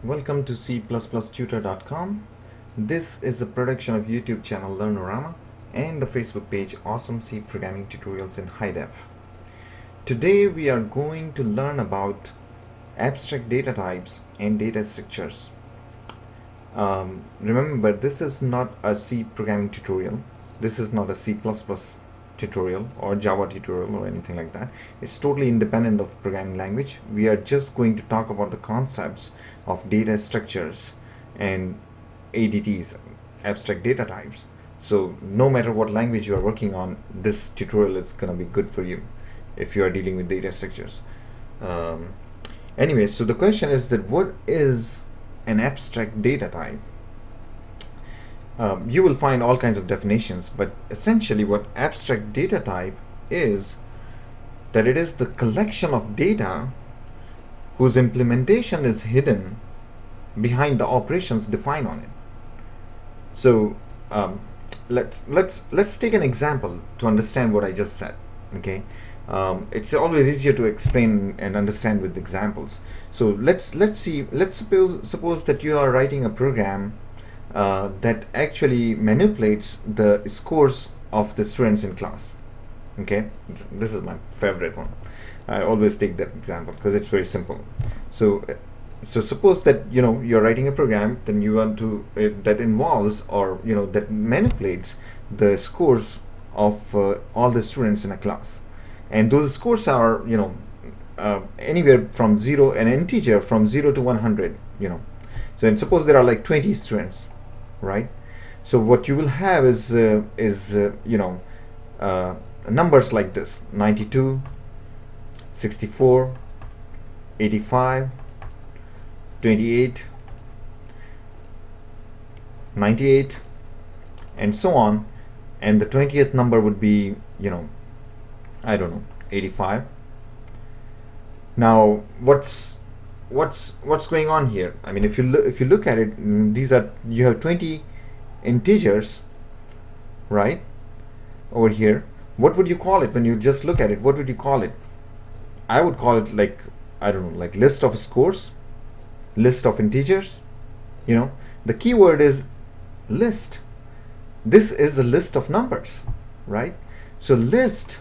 Welcome to C++tutor.com. This is a production of YouTube channel Learnorama and the Facebook page Awesome C Programming Tutorials in High Def. Today we are going to learn about abstract data types and data structures. Remember, this is not a C programming tutorial. This is not a C++ tutorial or Java tutorial or anything like that. It's totally independent of programming language. We are just going to talk about the concepts of data structures and ADTs, abstract data types. So no matter what language you are working on, this tutorial is going to be good for you if you are dealing with data structures. Anyway, so the question is that what is an abstract data type? You will find all kinds of definitions, but essentially what abstract data type is, that it is the collection of data whose implementation is hidden behind the operations defined on it. So let's take an example to understand what I just said. Okay, it's always easier to explain and understand with examples. So let's suppose that you are writing a program that actually manipulates the scores of the students in class. Okay, this is my favorite one. I always take that example because it's very simple. So suppose that you're writing a program, then you want to that involves or that manipulates the scores of all the students in a class, and those scores are anywhere from an integer from 0 to 100. So and suppose there are like 20 students, right? So what you will have is numbers like this: 92, 64, 85, 28, 98, and so on. And the 20th number would be, I don't know, 85. Now, what's going on here? I mean, if you look at it, you have 20 integers, right? Over here, what would you call it when you just look at it? What would you call it? I would call it like, I don't know, like list of scores, list of integers. The keyword is list. This is a list of numbers, right? So list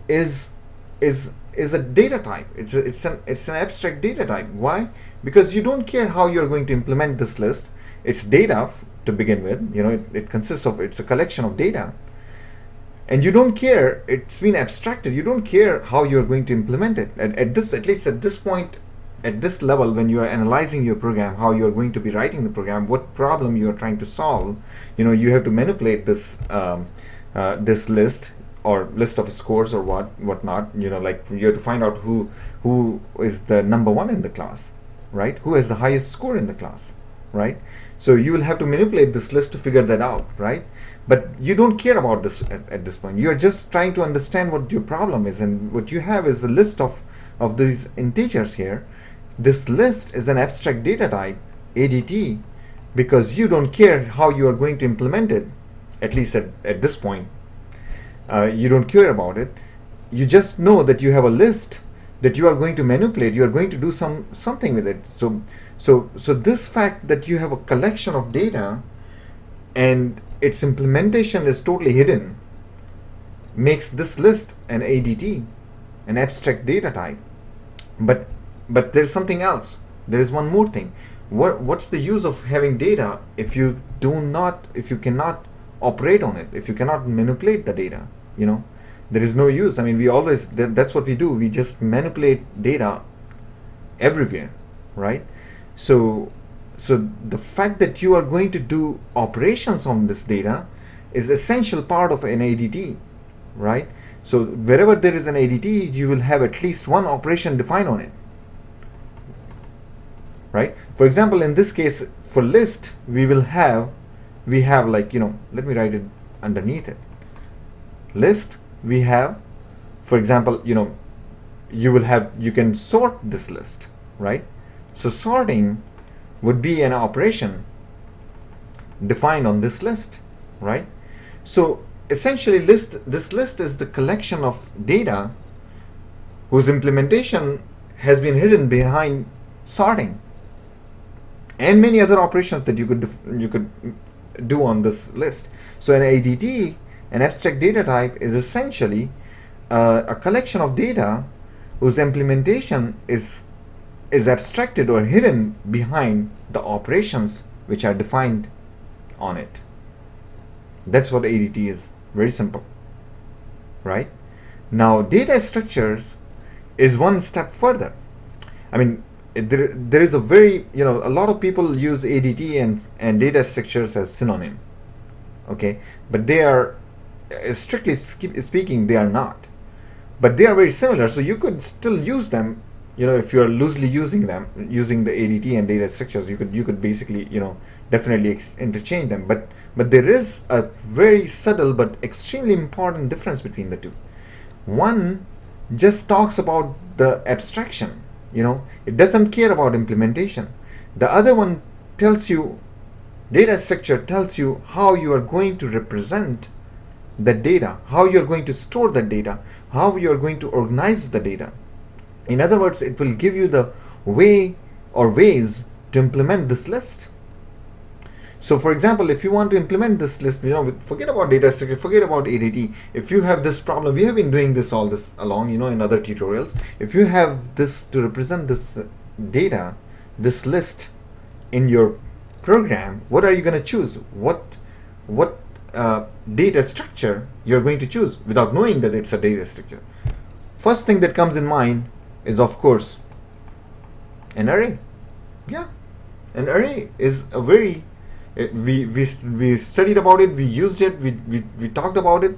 is a data type. It's an abstract data type. Why? Because you don't care how you're going to implement this list. It's data to begin with. It consists of, it's a collection of data, and you don't care. It's been abstracted. You don't care how you're going to implement it. At least at this point, at this level, when you are analyzing your program, how you are going to be writing the program, what problem you are trying to solve, you have to manipulate this this list or list of scores or whatnot. Like you have to find out who is the number one in the class, right? Who has the highest score in the class, right? So you will have to manipulate this list to figure that out, right? But you don't care about this at this point. You are just trying to understand what your problem is, and what you have is a list of these integers here. This list is an abstract data type, ADT, because you don't care how you are going to implement it, at least at this point. You don't care about it. You just know that you have a list that you are going to manipulate. You are going to do something with it. So this fact that you have a collection of data and its implementation is totally hidden makes this list an ADT, an abstract data type. But there's something else. There is one more thing. What's the use of having data if you cannot operate on it, if you cannot manipulate the data? There is no use. I mean, that's what we do. We just manipulate data everywhere, right? So the fact that you are going to do operations on this data is essential part of an ADT, right? So wherever there is an ADT, you will have at least one operation defined on it, right? For example, in this case, for list, we have like, let me write it underneath it. List, we have, for example, you can sort this list, right? So sorting would be an operation defined on this list, right? So essentially this list is the collection of data whose implementation has been hidden behind sorting, and many other operations that you could do on this list. So an ADT, an abstract data type, is essentially a collection of data whose implementation is abstracted or hidden behind the operations which are defined on it. That's what ADT is. Very simple, right? Now data structures is one step further. I mean, there is a very, a lot of people use ADT and data structures as synonym. Okay, but they are, strictly speaking, they are not. But they are very similar, so you could still use them. If you are loosely using them, using the ADT and data structures, you could basically, definitely interchange them. But there is a very subtle but extremely important difference between the two. One just talks about the abstraction. It doesn't care about implementation. The other one tells you, data structure tells you how you are going to represent the data, how you are going to store the data, how you are going to organize the data. In other words, it will give you the way or ways to implement this list. So for example, if you want to implement this list, forget about data structure, forget about ADT. If you have this problem, we have been doing this all this along, in other tutorials. If you have this to represent this data, this list in your program, what are you going to choose? What data structure you're going to choose without knowing that it's a data structure? First thing that comes in mind is, of course, an array. Yeah, an array is a very we studied about it, we used it, we talked about it.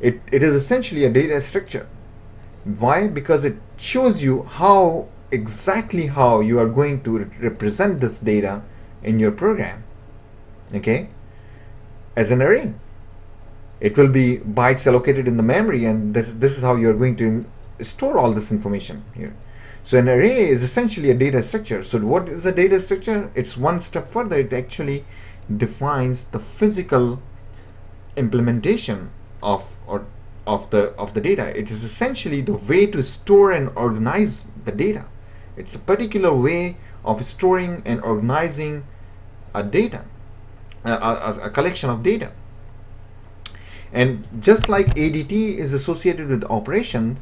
It is essentially a data structure. Why? Because it shows you exactly how you are going to represent this data in your program. Okay, as an array, it will be bytes allocated in the memory, and this is how you are going to store all this information here. So an array is essentially a data structure. So what is a data structure? It's one step further. It actually defines the physical implementation of the data. It is essentially the way to store and organize the data. It's a particular way of storing and organizing a data, a collection of data. And just like ADT is associated with operation,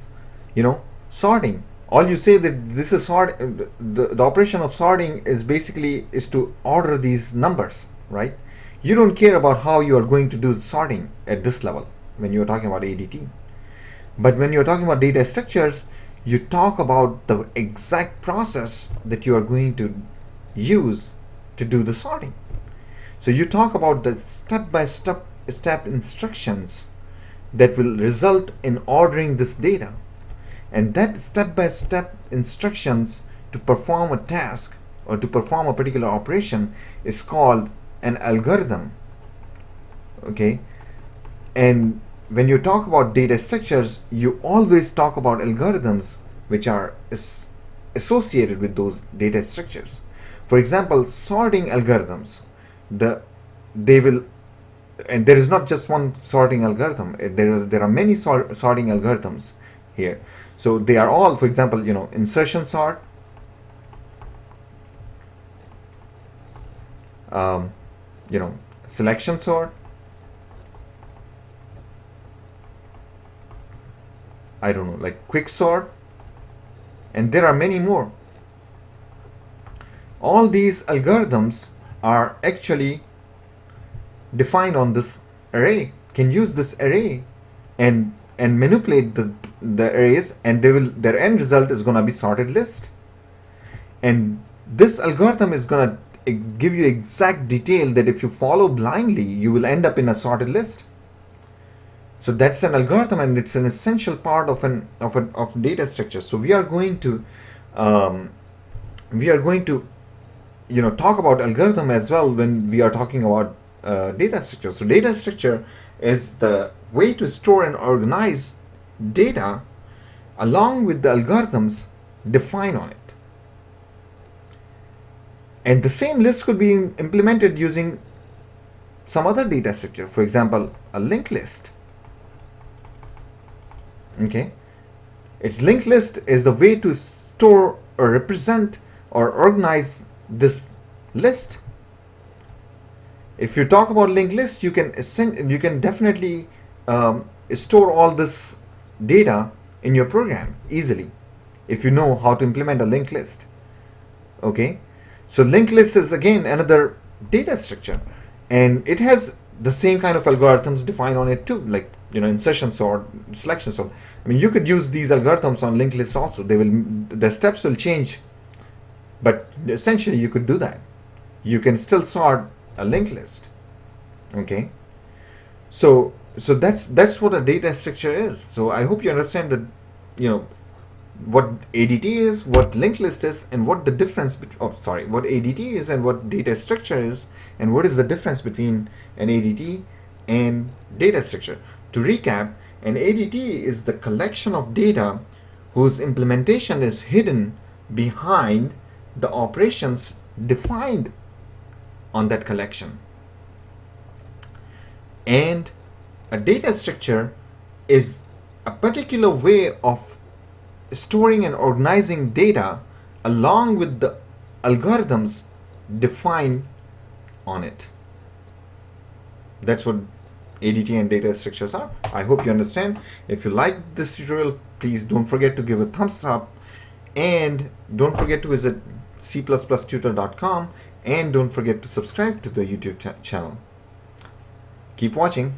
sorting. All you say that this is sort. The operation of sorting is basically to order these numbers, right? You don't care about how you are going to do sorting at this level when you are talking about ADT. But when you are talking about data structures, you talk about the exact process that you are going to use to do the sorting. So you talk about the step-by-step instructions that will result in ordering this data. And that step-by-step instructions to perform a task or to perform a particular operation is called an algorithm. Okay? And when you talk about data structures, you always talk about algorithms which are associated with those data structures. For example, sorting algorithms, they will, and there is not just one sorting algorithm. There are many sorting algorithms here. So they are all, for example, insertion sort, selection sort, I don't know, like quick sort, and there are many more. All these algorithms are actually defined on this array, can use this array and manipulate the arrays, and their end result is going to be sorted list. And this algorithm is going to give you exact detail that if you follow blindly, you will end up in a sorted list. So that's an algorithm, and it's an essential part of data structure. So we are going to talk about algorithm as well when we are talking about data structure. So data structure is the way to store and organize data along with the algorithms defined on it. And the same list could be implemented using some other data structure. For example, a linked list. Okay, its linked list is the way to store or represent or organize this list. If you talk about linked list, you can definitely store all this data in your program easily if you know how to implement a linked list. Okay, so linked list is again another data structure, and it has the same kind of algorithms defined on it too, like insertion sort, selection sort. I mean, you could use these algorithms on linked list also. The steps will change, but essentially you could do that. You can still sort a linked list. Okay, so that's what a data structure is. So I hope you understand that, what ADT is, what linked list is, and what the difference what ADT is and what data structure is, and what is the difference between an ADT and data structure. To recap, an ADT is the collection of data whose implementation is hidden behind the operations defined on that collection. And a data structure is a particular way of storing and organizing data along with the algorithms defined on it. That's what ADT and data structures are. I hope you understand. If you like this tutorial, please don't forget to give a thumbs up, and don't forget to visit c++tutor.com, and don't forget to subscribe to the YouTube channel. Keep watching.